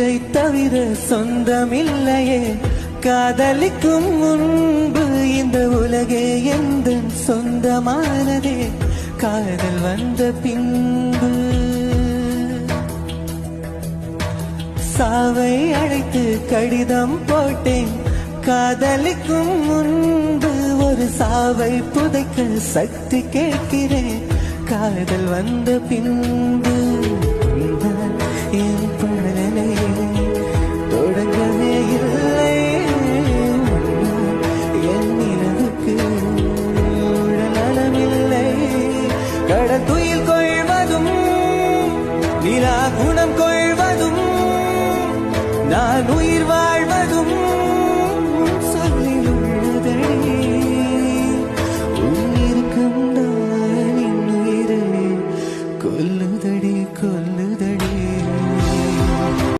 உயிரை தவிர சொந்தமில்லையே காதலிக்கும் முன்பு இந்த உலகே எந்த சொந்தமானதே காதல் வந்த பின்பு சாவை அழைத்து கடிதம் போட்டேன் காதலிக்கும் முன்பு ஒரு சாவை புதைக்க சக்தி கேட்கிறேன் காதல் வந்த பின்பு